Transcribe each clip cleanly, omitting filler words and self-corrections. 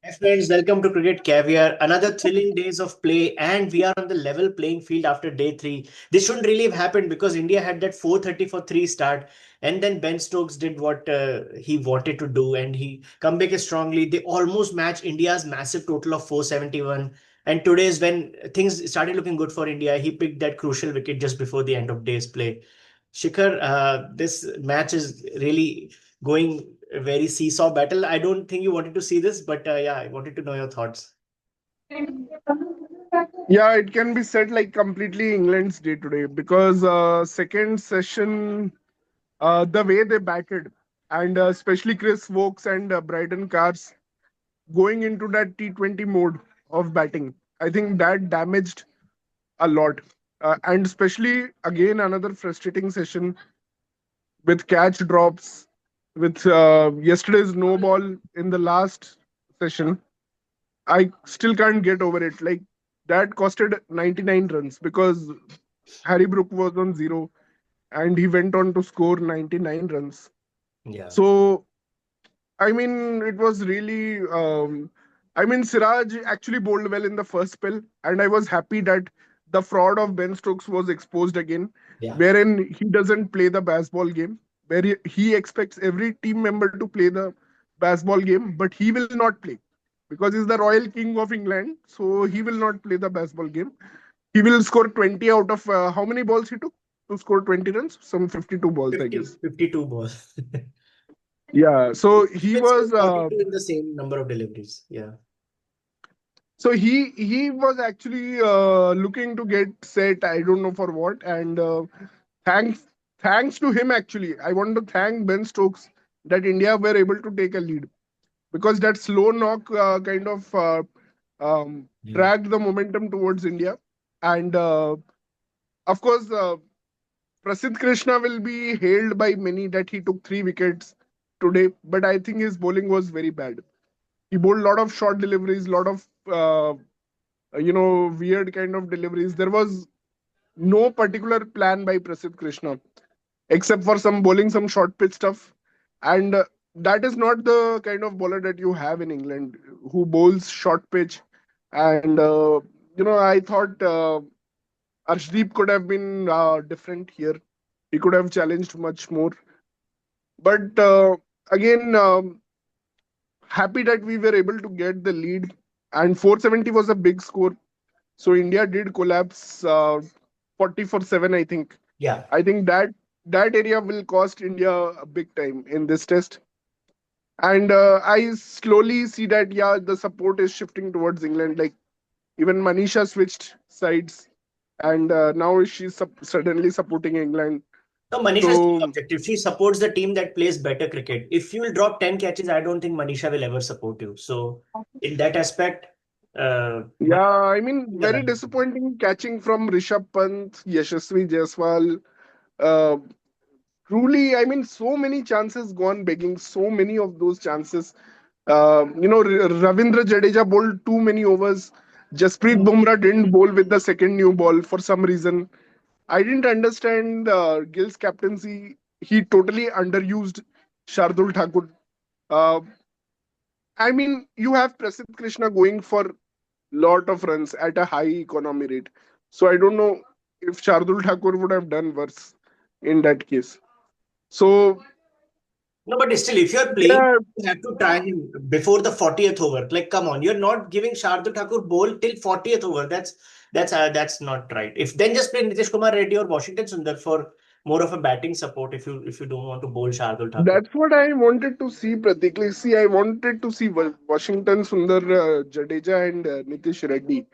Hey friends, welcome to Cricket Caviar. Another thrilling days of play, and we are on the level playing field after day three. This shouldn't really have happened because India had that 4:30 for three start, and then Ben Stokes did what he wanted to do, and he come back strongly. They almost matched India's massive total of 471. And today is when things started looking good for India. He picked that crucial wicket just before the end of day's play. Shikhar, this match is really going a very seesaw battle. I don't think you wanted to see this, but yeah, I wanted to know your thoughts. Yeah, it can be said like completely England's day today because second session, the way they batted, and especially Chris Wokes and Bryden Cars going into that T20 mode of batting, I think that damaged a lot. And especially again another frustrating session with catch drops, with yesterday's no ball in the last session. I still can't get over it. Like that costed 99 runs because Harry Brook was on zero and he went on to score 99 runs. Yeah. So, I mean, it was really. Siraj actually bowled well in the first spell, and I was happy that the fraud of Ben Stokes was exposed again, Yeah. wherein he doesn't play the baseball game, where he expects every team member to play the baseball game, but he will not play because he's the royal king of England, so he will not play the baseball game. He will score 20 out of how many balls he took to score 20 runs? Some 52 balls, I 50, guess. 52 balls. Yeah, so he Even scored was 42 in the same number of deliveries. Yeah. he was actually looking to get set. I don't know for what. And thanks thanks to him actually, I want to thank Ben Stokes that India were able to take a lead because that slow knock kind of Mm. dragged the momentum towards India. And of course, Prasidh Krishna will be hailed by many that he took 3 wickets today, but I think his bowling was very bad. He bowled a lot of short deliveries, lot of weird kind of deliveries. There was no particular plan by Prasidh Krishna except for some bowling some short pitch stuff, and that is not the kind of bowler that you have in England who bowls short pitch. And I thought Arshdeep could have been different here. He could have challenged much more, but again. Happy that we were able to get the lead, and 470 was a big score. So India did collapse 40 for 7, I think. Yeah. I think that area will cost India a big time in this test. And I slowly see that, yeah, the support is shifting towards England. Like even Manisha switched sides, and now she's suddenly supporting England. No, Manisha is being So objective. She supports the team that plays better cricket. If you will drop 10 catches, I don't think Manisha will ever support you. So, in that aspect, yeah, I mean, Manisha is very right. disappointing catching from Rishabh Pant, Yashasvi Jaiswal. Uh, Truly, I mean, so many chances gone begging, so many of those chances. Ravindra Jadeja bowled too many overs. Jasprit Bumrah didn't bowl with the second new ball for some reason. I didn't understand Gill's captaincy. He totally underused Shardul Thakur. Uh, I mean, you have Prasidh Krishna going for lot of runs at a high economy rate. So I don't know if Shardul Thakur would have done worse in that case. So No, but still, if you're playing, yeah, you have to try him before the 40th over. Like, come on, you're not giving Shardul Thakur bowl till 40th over. That's not right. If then just play Nitish Kumar Reddy or Washington Sundar for more of a batting support if you don't want to bowl Shardul Thakur. that's what I wanted to see, Pratik. Like, see, I wanted to see Washington Sundar, Jadeja, and Nitish Reddy,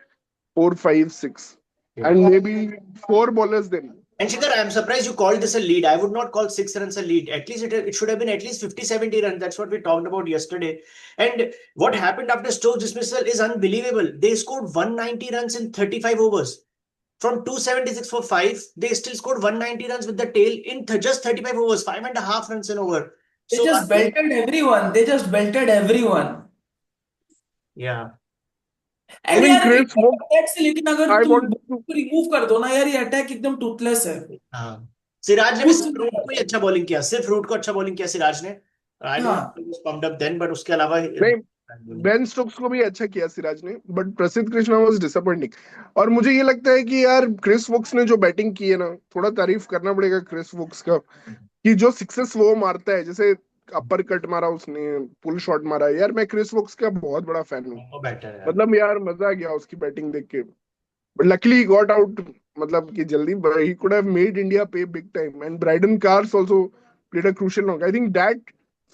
4, 5, 6, Yeah. and maybe four bowlers then. And Shikhar, I'm surprised you called this a lead. I would not call 6 runs a lead. At least it should have been at least 50, 70 runs. That's what we talked about yesterday. And what happened after Stokes dismissal is unbelievable. They scored 190 runs in 35 overs. From 276 for 5, they still scored 190 runs with the tail in just 35 overs, 5.5 runs in over. They So, just belted everyone. They just belted everyone. yeah. I And mean, यार Chris, ये attack से लेकिन अगर I तुम want to. Remove कर दो ना यार ये अटैक एकदम टूथलेस है हाँ सिराज ने भी कुछ सिर्फ नहीं रूट को ही अच्छा बॉलिंग किया सिर्फ रूट को अच्छा बॉलिंग किया सिराज ने आई डोंट हाँ पंप्ड अप देन बट उसके अलावा नहीं, बेन स्टोक्स को भी अच्छा किया सिराज ने, बट प्रसिद्ध कृष्णा वाज डिसअपॉइंटिंग। और मुझे ये लगता है कि यार क्रिस वोक्स ने जो बैटिंग की है ना, थोड़ा तारीफ करना पड़ेगा क्रिस वोक्स का, कि जो सिक्सेस वो मारता है, जैसे अपर कट मारा उसने, पुल शॉट मारा, यार मैं क्रिस वोक्स का बहुत बड़ा फैन हूँ। वो बेटर है। मतलब यार मजा आ गया उसकी बैटिंग देख के। But luckily he got out, मतलब कि जल्दी, he could have made India pay big time, and Brydon Carse also played a crucial role. I think that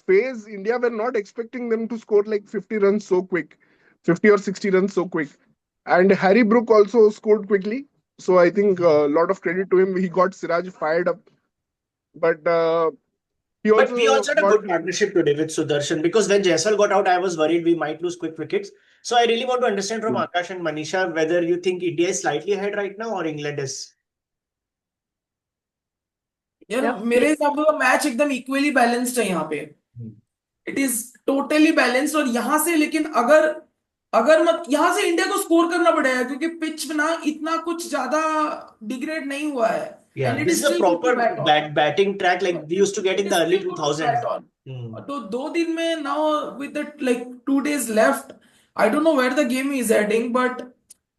phase India were not expecting them to score like 50 runs so quick, 50 or 60 runs so quick. And Harry Brook also scored quickly, so I think a lot of credit to him. He got Siraj fired up, but he But we also also had a got. good partnership today with Sudarshan, because when Jaiswal got out, I was worried we might lose quick wickets. So I really want to understand from Akash and Manisha whether you think India is slightly ahead right now or England is. यार Yep. मेरे हिसाब से match एकदम equally balanced है यहाँ पे। It is totally balanced. और यहाँ से लेकिन अगर अगर मत यहाँ से इंडिया को स्कोर करना पड़ेगा, क्योंकि पिच में ना इतना कुछ ज्यादा डिग्रेड नहीं हुआ है। Yeah, and it this is is a still good to proper bat on. batting track like we used to get in the early 2000s. तो 2 दिन में now with like 2 days left, I don't know where the game is heading, but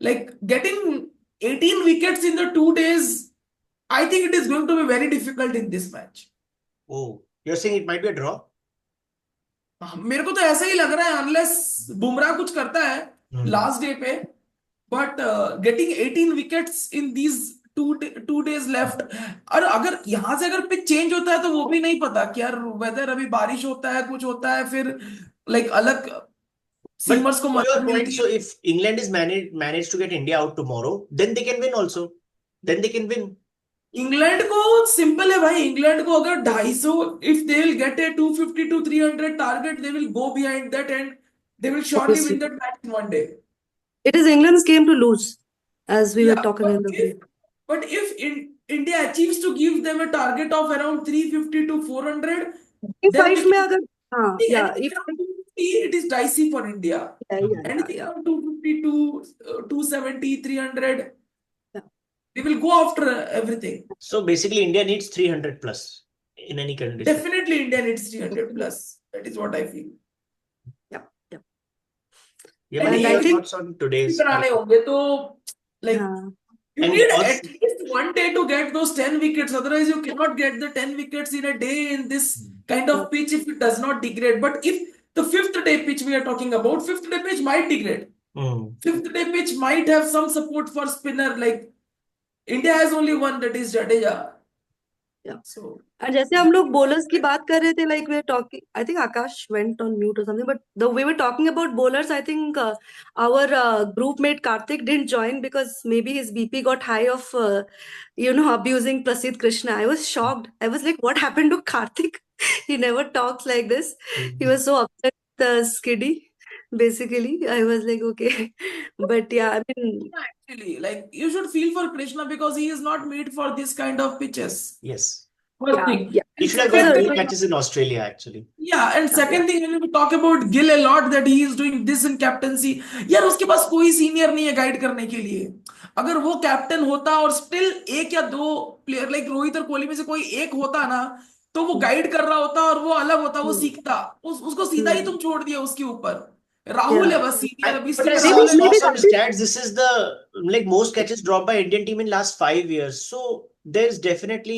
like getting 18 wickets in the 2 days, I think it is going to be very difficult in this match. Oh, you're saying it might be a draw? मेरे को तो ऐसा ही लग रहा है, unless Bumrah कुछ करता है लास्ट डे पे। But getting 18 wickets in these 2 days left. और अगर यहाँ से अगर पिच चेंज होता है तो वो भी नहीं पता कि यार वेदर अभी बारिश होता है, कुछ होता है, फिर लाइक अलग But सीमर्स को to मदद your point, मिलती so है। if England is managed to get India out tomorrow, then they can win also. Then they can win. England को सिंपल है भाई। इंग्लैंड को अगर 250, if they will get A 250 to 300 target, they will go behind that and they will surely Obviously. Win that match in 1 day। It is England's game to lose, as we were Yeah, talking in the break. but if India achieves to give them a target of around 350 to 400, If then five they में can अगर हाँ see yeah anything if around 250, it is dicey for India. Anything yeah around 250 to 270, 300, yeah. they will go after everything. So basically, India needs 300 plus in any condition. Definitely India needs 300 plus. That is what I feel. Yep. Yeah, And Manish, And I your think thoughts on today's कराने होंगे तो like हाँ you And need also- at least 1 day to get those 10 wickets. Otherwise, you cannot get the 10 wickets in a day in this kind of pitch if it does not degrade. But if the fifth day pitch we are talking about, fifth day pitch might degrade. Fifth day pitch might have some support for spinner. Like India has only one, that is Jadeja. Yeah. So और जैसे हम लोग bowlers की बात कर रहे थे, like we were talking, I think Akash went on mute or something, but the way we were talking about bowlers, I think our group mate Karthik didn't join because maybe his BP got high of abusing Prasidh Krishna. I was shocked. I was like, what happened to Karthik? He never talks like this. He was so upset with Skiddy. Basically, I was like, okay, but yeah, I mean, actually, like you should feel for Krishna because he is not made for this kind of pitches. Yes, First yeah, thing. yeah. he And should have second got thing, more catches in Australia actually. yeah, and second thing, when we talk about Gill a lot that he is doing this in captaincy, यार उसके पास कोई senior नहीं है guide करने के लिए। अगर वो कैप्टन होता और स्टिल एक या दो प्लेयर लाइक रोहित और कोहली में से कोई एक होता ना, तो वो गाइड कर रहा होता और वो अलग होता, वो सीखता। उसको सीधा ही तुम छोड़ दिया उसके ऊपर। राहुल है बस सीनियर अभी But I still saw, Rahul maybe saw some that is- stats. This is the like most catches dropped by Indian team in last 5 years. So there's definitely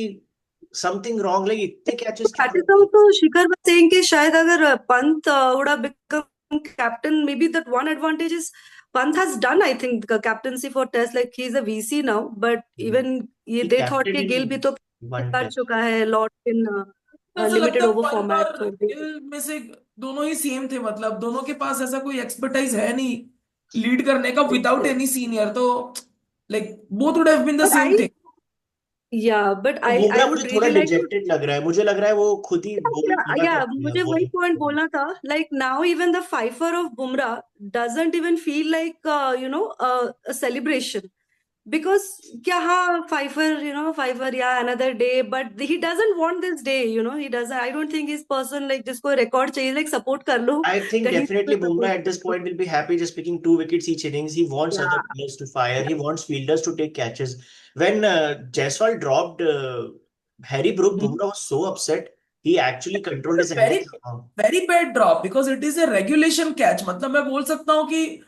something wrong. Like इतने catches that is also Shikhar was saying कि शायद अगर Pant would have become captain, maybe that one advantage is Pant has done, I think, the captaincy for Test. Like he's a VC now, but even He they thought captained कि Gill भी in तो one कर test. चुका है lot in ऐसा limited लगता है over Pant format. और गिल में से दोनों ही सेम थे। मतलब दोनों के पास ऐसा कोई एक्सपर्टाइज है नहीं लीड करने का विदाउट एनी सीनियर। तो like both would have been the But same thing. yeah, but I Bumrah would मुझे थोड़ा really like to. डिजेक्टेड लग रहा है। मुझे लग रहा है वो खुद ही बोल पूरा Yeah, करती है मुझे वही point बोलना था. Like now, even the fifer of Bumrah doesn't even feel like a celebration, because क्या हाँ fifer, fifer, yeah, another day, but he doesn't want this day, he doesn't. I don't think he's person like जिसको record चाहिए, like support कर लो. I think कहीं definitely पे Bumrah support at this point will be happy just picking 2 wickets each innings. He wants Yeah. other players to fire. He wants fielders to take catches. When Jaiswal dropped Harry Brook, Bumrah was so upset. He actually controlled his very angles somehow. very bad drop because it is a regulation catch. मतलब मैं बोल सकता हूँ कि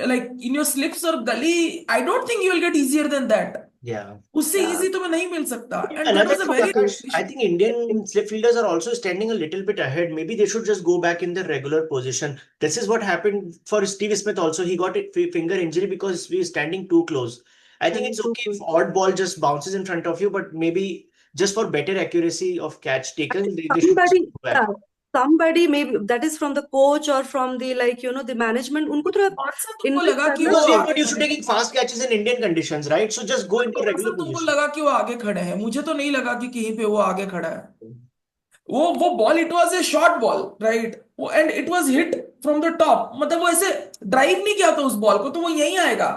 like in your slips or gully, I don't think you will get easier than that. Yeah. उससे Yeah. easy तुम्हें नहीं मिल सकता. But And that another was a thing, very Akash, I think Indian slip fielders are also standing a little bit ahead. Maybe they should just go back in their regular position. This is what happened for Steve Smith also. He got a finger injury because we were standing too close. I think it's Too okay if close. odd ball just bounces in front of you, but maybe just for better accuracy of catch I taken, think they should just somebody, go back. yeah, somebody maybe that is from the coach or from the like the management. उनको थोड़ा कौन सा तुमको invest लगा कि करना वो Because same आगे what used to खड़े taking fast catches in Indian conditions, right? So just go into कौन सा regular तुमको position. लगा कि वो आगे खड़े हैं? मुझे तो नहीं लगा कि कहीं पे वो आगे खड़ा है. वो ball it was a short ball right and it was hit from the top. मतलब वो ऐसे ड्राइव नहीं किया था उस बॉल को, तो वो यहीं आएगा.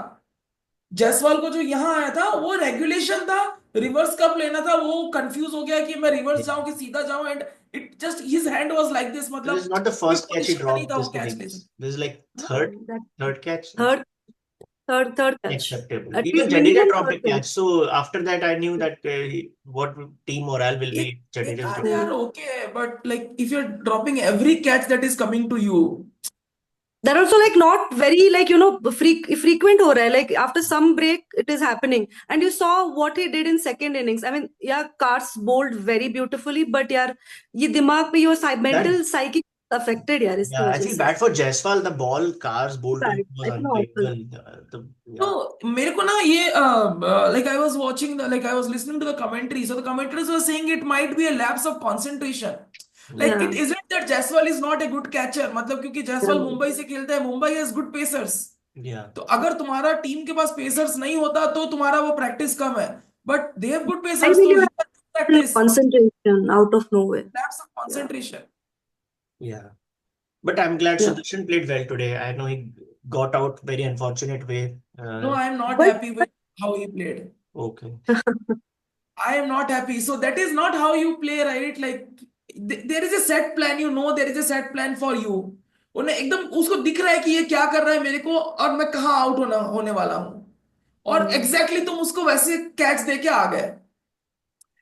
जायसवाल को जो यहाँ आया था वो रेगुलेशन था, रिवर्स कब लेना था वो कंफ्यूज हो गया कि मैं रिवर्स जाऊं कि सीधा जाऊं. And it just his hand was like this. This मतलब is not the कोई first catch he पोजीशन में नहीं dropped था वो this कैच ले innings. सकता. This is like that third catch. third catch. Acceptable. At Even least Jadeja minimum dropped a third catch. catch. So after that, I knew that what team morale will be. Jadeja's यार drop. यार okay but like if you are dropping every catch that is coming to you. That also like not very like frequent हो रहा है. Like after some break it is happening, and you saw what he did in second innings. I mean, yeah, Cars bowled very beautifully, but यार ये दिमाग पे your mental psyche affected यार इसकी Yeah, I वजह feel से. bad for Jaiswal. The ball Cars bowled to him Bad. was I think awful. unbelievable. Yeah. तो मेरे को ना ये like I was watching like I was listening to the commentary, so the commentators were saying it might be a lapse of concentration. Like Yeah. it isn't that Jaiswal is not a good catcher. मतलब क्योंकि Jaiswal Yeah. Mumbai से खेलता है, Mumbai has good pacers. Yeah. तो अगर तुम्हारा team के पास pacers नहीं होता तो तुम्हारा वो प्रैक्टिस कम है. But they have good I pacers, think तो you have practice concentration out of nowhere. lapse of concentration. Yeah. But I'm glad Yeah. Sudarshan played well today. I know he got out very unfortunate way. No, I am not But happy with how he played. Okay. I am not happy. So that is not how you play, right? Like there is a set plan, there is a set plan for you. उन्हें एकदम उसको दिख रहा है कि ये क्या कर रहा है मेरे को और मैं कहाँ आउट होने वाला हूँ. और एग्जैक्टली तुम उसको वैसे कैच दे के आ गए.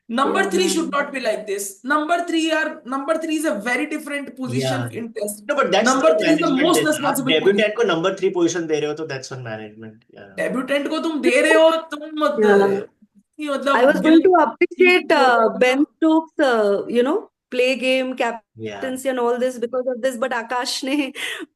Number Yeah, 3 man. should not be like this. Number 3 is a very different position Yeah. in test. No, but that's Number not 3 is the management. most Then. आप responsible debutant position. को number 3 position दे रहे हो तो that's on management. Yeah. Debutant को तुम दे रहे हो, तुम Yeah. I was going to appreciate Ben Stokes, play game, captaincy and all this because of this, but Akash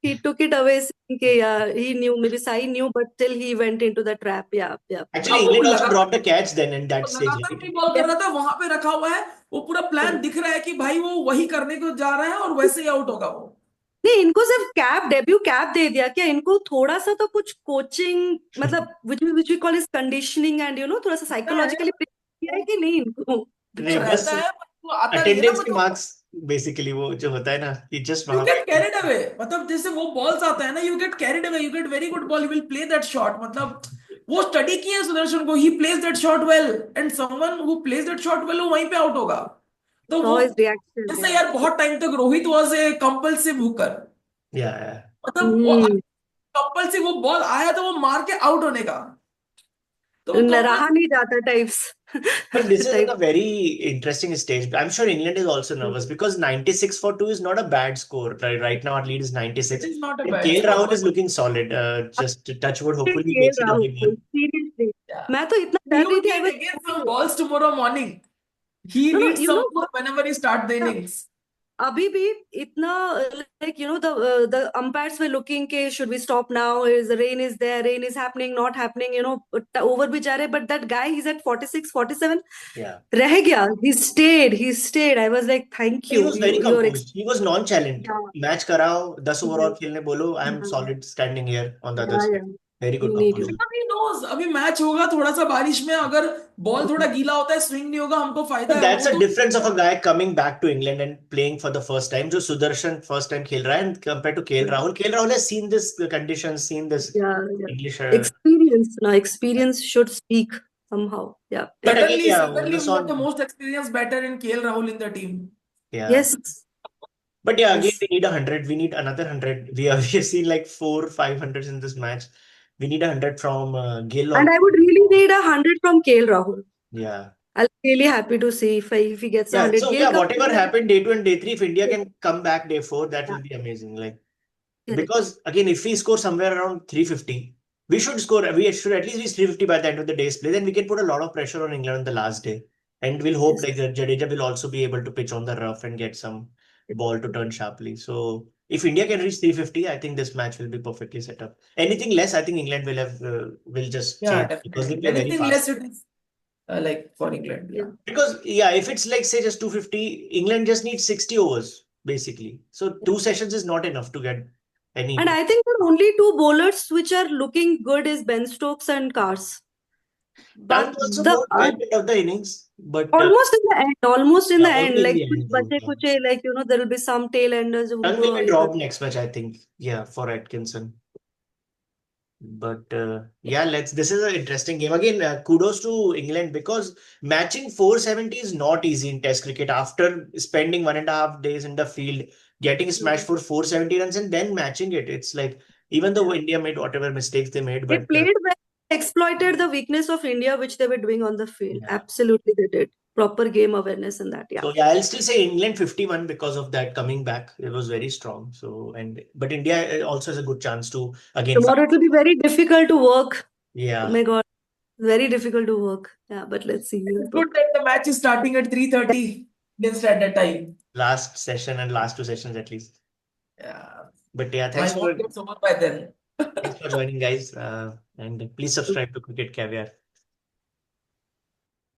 he took it away saying कि he knew, maybe Sai knew, but still he went into the trap. Yeah. Actually, अब वो England also लगा- dropped a catch then in that stage. लगातार Right? free ball कर रहा था, वहां पे रखा हुआ है, वो पूरा प्लान दिख रहा है कि भाई वो वही करने को जा रहा है और वैसे ही आउट होगा वो. नहीं, इनको सिर्फ डेब्यू कैप दे दिया क्या? इनको थोड़ा सा तो कुछ कोचिंग मतलब which we call is conditioning and थोड़ा सा साइकोलॉजिकली किया है कि नहीं इनको? नहीं, बस रहता है, वो आता नहीं है ना. attendance के मतलब marks basically वो जो होता है ना कि just you वहाँ get carried away. मतलब जैसे वो बॉल्स आता है ना, you get carried away, you get very good ball, you will play that shot. मतलब वो स्टडी किया है सुदर्शन को, he plays that shot well and someone who plays that shot well वो वहीं पे आउट होगा. तो वो Saw his reaction. जैसे यार बहुत टाइम तक Rohit was a compulsive Hooker. Yeah. मतलब वो कंपल्सिव वो बॉल आया तो वो मार के आउट होने का. तो रहा नहीं जाता types. But this is a very interesting stage. I'm sure England is also nervous because 96 for 2 is not a bad score. Right now, our lead is 96. It is not a And bad KL score. Rahul is looking solid. Just to touch wood, hopefully he KL makes it Rahul, only one. seriously. Yeah. मैं तो इतना He डर रही will थी. I get was again some balls tomorrow morning. He No, needs you some know more whenever he start the innings. अभी भी इतना like the umpires were looking के should we stop now, is the rain is there, rain is happening, not happening, over भी जा रहे, but that guy he's at 46 47 Yeah. रह गया. He stayed. I was like thank He you. was very You're composed. He was nonchalant. Yeah. Match कराओ 10 over और खेलने बोलो. I'm Yeah. solid standing here on the other Yeah, side. yeah. Very good You need composure. He knows अभी match होगा थोड़ा सा बारिश में, अगर बॉल थोड़ा गीला होता है, स्विंग नहीं होगा, हमको फायदा But है. that's वो a तो difference of a guy coming back to England and playing for the first time. जो सुदर्शन first time खेल रहा है and compared to KL Rahul. KL Rahul has seen this conditions, seen this Yeah. English. Experience should speak somehow. Yeah. But again, certainly yeah, we this want the on. most experience better in KL Rahul in the team. Yeah. Yes. But yeah, again, Yes. we need 100. We need another 100. We have seen like 400-500 in this match. We need 100 from Gill. And I would really need 100 from KL Rahul. Yeah. I'll be really happy to see if he gets a Yeah, 100. so Gail yeah, का whatever happened day 2 and day 3, if India Yeah. can come back day 4, that Yeah. will be amazing. Like, Correct. because again, if we score somewhere around 350, we should at least reach 350 by the end of the day's play. Then we can put a lot of pressure on England on the last day. And we'll hope Yes. like that Jadeja will also be able to pitch on the rough and get some ball to turn sharply. So if India can reach 350, I think this match will be perfectly set up. Anything less, I think England will just Yeah, change because they definitely. play very Anything fast. less it is like for England. Yeah. Because yeah, if it's like say just 250, England just needs 60 overs basically. So 2 sessions is not enough to get any. And I think the only two bowlers which are looking good is Ben Stokes and Cars. Tank But also the bowled well end of the innings, but almost in the end, yeah, like only in the kuch end. bache kuche, like there will be some tail enders who Tank will will be ये dropped next match, I think. Yeah, for Atkinson. But yeah, this is an interesting game. Again, kudos to England because matching 470 is not easy in Test cricket. After spending 1.5 days in the field, getting smashed for 470 runs and then matching it, it's like even though India made whatever mistakes they made, They but played well, exploited the weakness of India, which they were doing on the field. yeah. Absolutely, they did. Proper game awareness in that. Yeah. So yeah, I'll still say England 51 because of that coming back. It was very strong. But India also has a good chance to again fight. Tomorrow it will be very difficult to work. Oh Yeah. my God, very difficult to work. Yeah, but let's see. It's good that the match is starting at 3:30 against at that time. Last session and last 2 sessions at least. Yeah. But yeah, My work gets over by then. thanks for joining, guys. And please subscribe to Cricket Caviar.